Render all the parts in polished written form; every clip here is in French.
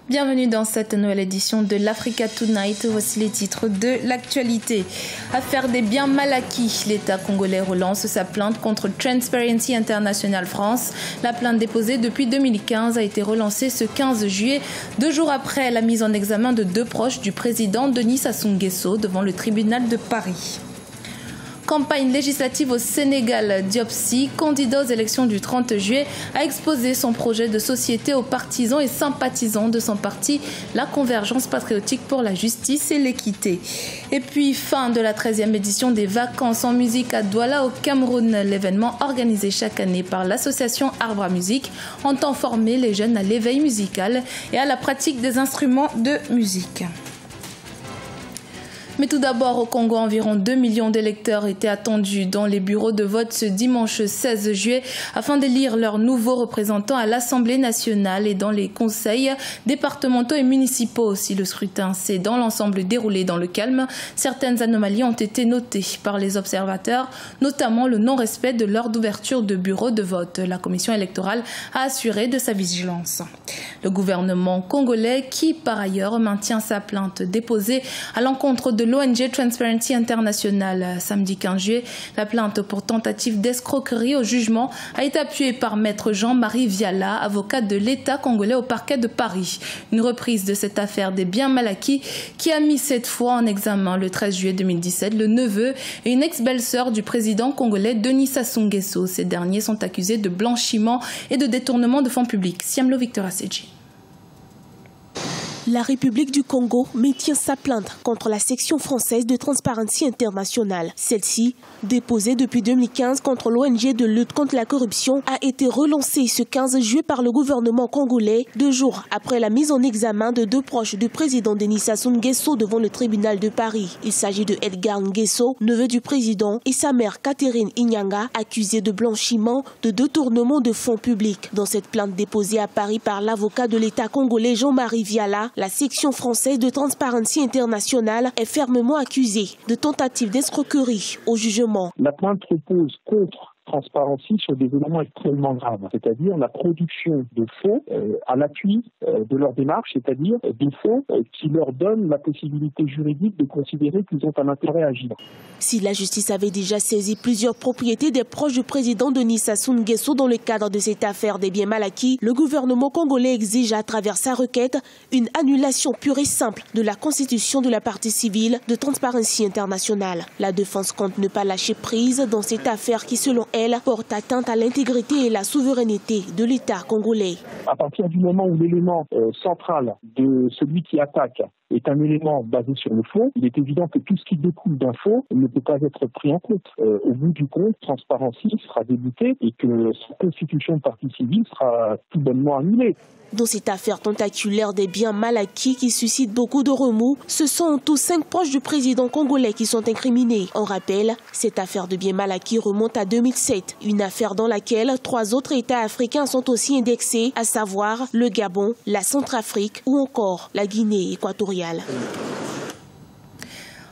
Bienvenue dans cette nouvelle édition de l'Africa Tonight. Voici les titres de l'actualité. Affaire des biens mal acquis. L'État congolais relance sa plainte contre Transparency International France. La plainte déposée depuis 2015 a été relancée ce 15 juillet, 2 jours après la mise en examen de 2 proches du président Denis Sassou Nguesso devant le tribunal de Paris. Campagne législative au Sénégal. Diop Sy, candidat aux élections du 30 juillet, a exposé son projet de société aux partisans et sympathisants de son parti, la Convergence patriotique pour la justice et l'équité. Et puis, fin de la 13e édition des vacances en musique à Douala au Cameroun. L'événement organisé chaque année par l'association Arbre à Musique entend former les jeunes à l'éveil musical et à la pratique des instruments de musique. Mais tout d'abord, au Congo, environ 2 millions d'électeurs étaient attendus dans les bureaux de vote ce dimanche 16 juillet afin d'élire leurs nouveaux représentants à l'Assemblée nationale et dans les conseils départementaux et municipaux. Si le scrutin s'est dans l'ensemble déroulé dans le calme, certaines anomalies ont été notées par les observateurs, notamment le non-respect de l'heure d'ouverture de bureaux de vote. La commission électorale a assuré de sa vigilance. Le gouvernement congolais, qui par ailleurs maintient sa plainte déposée à l'encontre de l'ONG Transparency International samedi 15 juillet, la plainte pour tentative d'escroquerie au jugement a été appuyée par maître Jean-Marie Viala, avocat de l'État congolais au parquet de Paris. Une reprise de cette affaire des biens mal acquis qui a mis cette fois en examen le 13 juillet 2017 le neveu et une ex-belle-sœur du président congolais Denis Sassou Nguesso. Ces derniers sont accusés de blanchiment et de détournement de fonds publics. Siamlo Victor Asseji. La République du Congo maintient sa plainte contre la section française de Transparency International. Celle-ci, déposée depuis 2015 contre l'ONG de lutte contre la corruption, a été relancée ce 15 juillet par le gouvernement congolais, 2 jours après la mise en examen de 2 proches du président Denis Sassou Nguesso devant le tribunal de Paris. Il s'agit de Edgar Nguesso, neveu du président, et sa mère Catherine Inyanga, accusée de blanchiment, de détournement de fonds publics. Dans cette plainte déposée à Paris par l'avocat de l'État congolais Jean-Marie Viala, la section française de Transparency International est fermement accusée de tentative d'escroquerie au jugement. La plainte repose contre Transparency sur des éléments extrêmement graves, c'est-à-dire la production de faux à l'appui de leur démarche, c'est-à-dire des faux qui leur donnent la possibilité juridique de considérer qu'ils ont un intérêt à agir. Si la justice avait déjà saisi plusieurs propriétés des proches du président Denis Sassou Nguesso dans le cadre de cette affaire des biens mal acquis, le gouvernement congolais exige à travers sa requête une annulation pure et simple de la constitution de la partie civile de Transparency International. La défense compte ne pas lâcher prise dans cette affaire qui, selon elle, porte atteinte à l'intégrité et la souveraineté de l'État congolais. À partir du moment où l'élément central de celui qui attaque est un élément basé sur le faux, il est évident que tout ce qui découle d'un faux ne peut pas être pris en compte. Au bout du compte, Transparency sera déboutée et que sa constitution de partie civile sera tout bonnement annulée. Dans cette affaire tentaculaire des biens mal acquis qui suscite beaucoup de remous, ce sont en tout 5 proches du président congolais qui sont incriminés. On rappelle, cette affaire de biens mal acquis remonte à 2007, une affaire dans laquelle 3 autres États africains sont aussi indexés, à savoir le Gabon, la Centrafrique ou encore la Guinée équatoriale.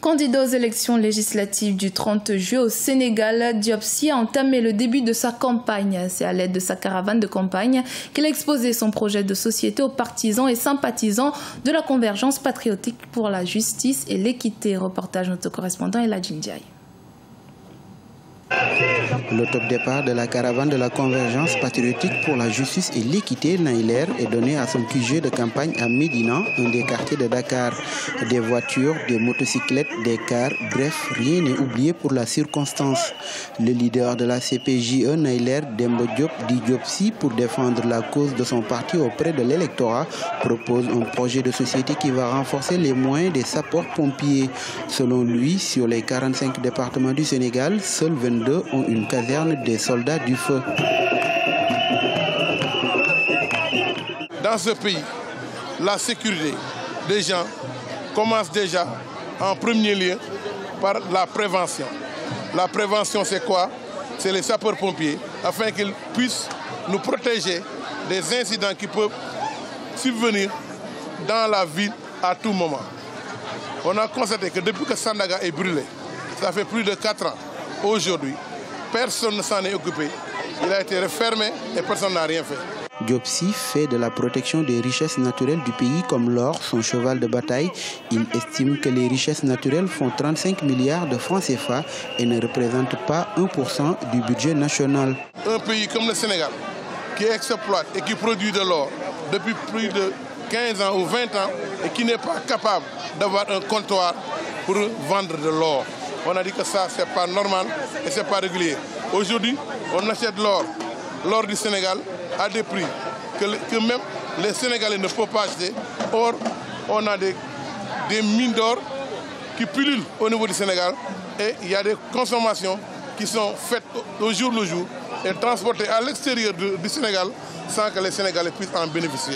Candidat aux élections législatives du 30 juillet au Sénégal, Diop Sy a entamé le début de sa campagne. C'est à l'aide de sa caravane de campagne qu'il a exposé son projet de société aux partisans et sympathisants de la Convergence patriotique pour la justice et l'équité. Reportage de notre correspondant Eladji Ndiaye. Le top départ de la caravane de la Convergence patriotique pour la justice et l'équité Naïler est donné à son QG de campagne à Médina, un des quartiers de Dakar. Des voitures, des motocyclettes, des cars, bref, rien n'est oublié pour la circonstance. Le leader de la CPJE, Naïler Dembo Diop, dit Diop Sy, pour défendre la cause de son parti auprès de l'électorat, propose un projet de société qui va renforcer les moyens des sapeurs-pompiers. Selon lui, sur les 45 départements du Sénégal, seuls 22 ont une caserne des soldats du feu. Dans ce pays, la sécurité des gens commence déjà en premier lieu par la prévention. La prévention, c'est quoi? C'est les sapeurs-pompiers, afin qu'ils puissent nous protéger des incidents qui peuvent subvenir dans la ville à tout moment. On a constaté que depuis que Sandaga est brûlé, ça fait plus de 4 ans, aujourd'hui, personne ne s'en est occupé. Il a été refermé et personne n'a rien fait. Diopsy fait de la protection des richesses naturelles du pays comme l'or son cheval de bataille. Il estime que les richesses naturelles font 35 milliards de francs CFA et ne représentent pas 1% du budget national. Un pays comme le Sénégal qui exploite et qui produit de l'or depuis plus de 15 ans ou 20 ans et qui n'est pas capable d'avoir un comptoir pour vendre de l'or. On a dit que ça, c'est pas normal et c'est pas régulier. Aujourd'hui, on achète l'or du Sénégal à des prix que même les Sénégalais ne peuvent pas acheter. Or, on a des mines d'or qui pullulent au niveau du Sénégal et il y a des consommations qui sont faites au jour le jour et transportées à l'extérieur du Sénégal sans que les Sénégalais puissent en bénéficier.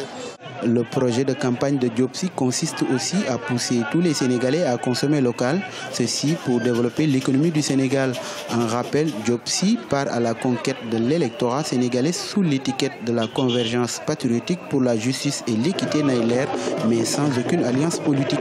Le projet de campagne de Diopsy consiste aussi à pousser tous les Sénégalais à consommer local, ceci pour développer l'économie du Sénégal. En rappel, Diopsy part à la conquête de l'électorat sénégalais sous l'étiquette de la convergence patriotique pour la justice et l'équité Naïler, mais sans aucune alliance politique.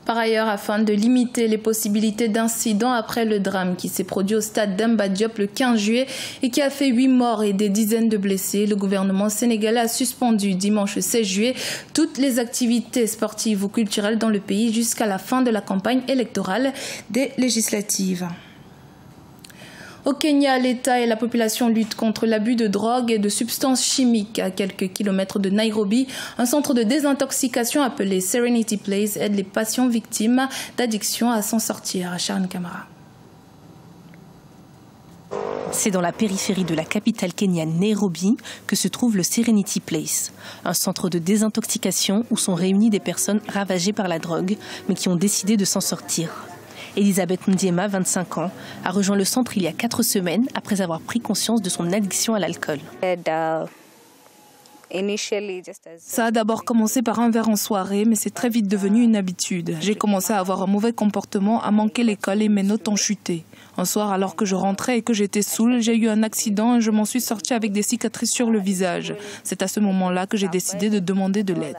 Par ailleurs, afin de limiter les possibilités d'incidents après le drame qui s'est produit au stade d'Demba Diop le 15 juillet et qui a fait 8 morts et des dizaines de blessés, le gouvernement sénégalais a suspendu dimanche 16 juillet toutes les activités sportives ou culturelles dans le pays jusqu'à la fin de la campagne électorale des législatives. Au Kenya, l'État et la population luttent contre l'abus de drogue et de substances chimiques. À quelques kilomètres de Nairobi, un centre de désintoxication appelé Serenity Place aide les patients victimes d'addiction à s'en sortir. Sharon Kamara. C'est dans la périphérie de la capitale kenyane Nairobi que se trouve le Serenity Place, un centre de désintoxication où sont réunies des personnes ravagées par la drogue, mais qui ont décidé de s'en sortir. Elisabeth Ndiema, 25 ans, a rejoint le centre il y a 4 semaines après avoir pris conscience de son addiction à l'alcool. Ça a d'abord commencé par un verre en soirée, mais c'est très vite devenu une habitude. J'ai commencé à avoir un mauvais comportement, à manquer l'école et mes notes ont chuté. Un soir, alors que je rentrais et que j'étais saoule, j'ai eu un accident et je m'en suis sortie avec des cicatrices sur le visage. C'est à ce moment-là que j'ai décidé de demander de l'aide.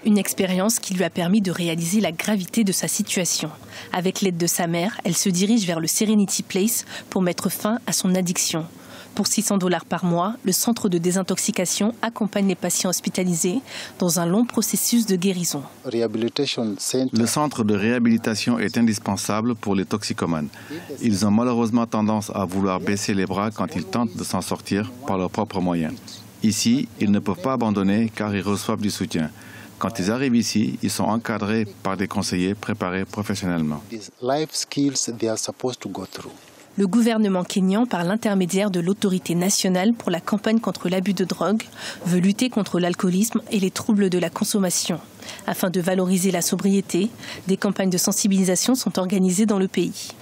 Une expérience qui lui a permis de réaliser la gravité de sa situation. Avec l'aide de sa mère, elle se dirige vers le Serenity Place pour mettre fin à son addiction. Pour $600 par mois, le centre de désintoxication accompagne les patients hospitalisés dans un long processus de guérison. Le centre de réhabilitation est indispensable pour les toxicomanes. Ils ont malheureusement tendance à vouloir baisser les bras quand ils tentent de s'en sortir par leurs propres moyens. Ici, ils ne peuvent pas abandonner car ils reçoivent du soutien. Quand ils arrivent ici, ils sont encadrés par des conseillers préparés professionnellement. Le gouvernement kényan, par l'intermédiaire de l'autorité nationale pour la campagne contre l'abus de drogue, veut lutter contre l'alcoolisme et les troubles de la consommation. Afin de valoriser la sobriété, des campagnes de sensibilisation sont organisées dans le pays.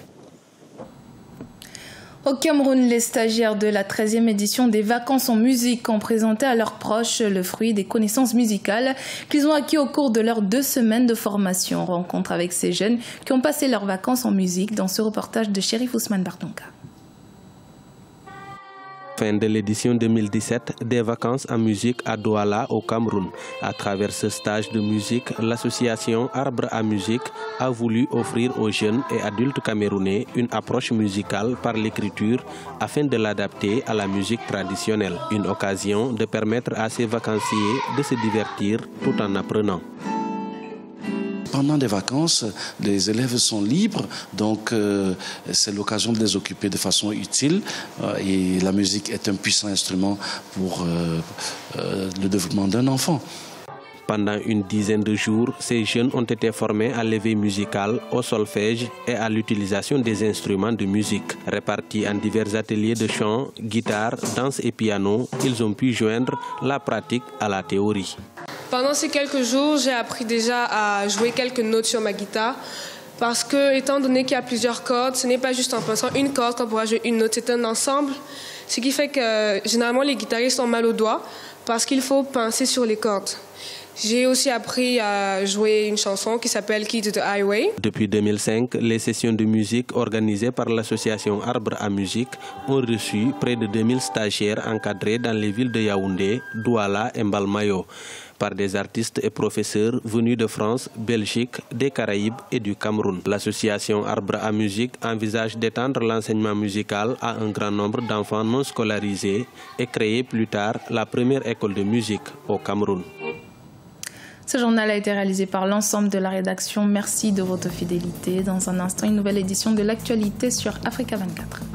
Au Cameroun, les stagiaires de la 13e édition des vacances en musique ont présenté à leurs proches le fruit des connaissances musicales qu'ils ont acquis au cours de leurs 2 semaines de formation. Rencontre avec ces jeunes qui ont passé leurs vacances en musique dans ce reportage de Chérif Ousmane Bartonka. Fin de l'édition 2017 des vacances en musique à Douala au Cameroun. À travers ce stage de musique, l'association Arbre à musique a voulu offrir aux jeunes et adultes camerounais une approche musicale par l'écriture afin de l'adapter à la musique traditionnelle. Une occasion de permettre à ces vacanciers de se divertir tout en apprenant. Pendant des vacances, les élèves sont libres, donc c'est l'occasion de les occuper de façon utile. Et la musique est un puissant instrument pour le développement d'un enfant. Pendant une dizaine de jours, ces jeunes ont été formés à l'éveil musical, au solfège et à l'utilisation des instruments de musique. Répartis en divers ateliers de chant, guitare, danse et piano, ils ont pu joindre la pratique à la théorie. Pendant ces quelques jours, j'ai appris déjà à jouer quelques notes sur ma guitare parce que, étant donné qu'il y a plusieurs cordes, ce n'est pas juste en pinçant une corde qu'on pourra jouer une note, c'est un ensemble. Ce qui fait que généralement les guitaristes ont mal aux doigts parce qu'il faut pincer sur les cordes. J'ai aussi appris à jouer une chanson qui s'appelle Key to the Highway. Depuis 2005, les sessions de musique organisées par l'association Arbre à Musique ont reçu près de 2000 stagiaires encadrés dans les villes de Yaoundé, Douala et Mbalmayo par des artistes et professeurs venus de France, Belgique, des Caraïbes et du Cameroun. L'association Arbre à Musique envisage d'étendre l'enseignement musical à un grand nombre d'enfants non scolarisés et créer plus tard la première école de musique au Cameroun. Ce journal a été réalisé par l'ensemble de la rédaction. Merci de votre fidélité. Dans un instant, une nouvelle édition de l'actualité sur Africa 24.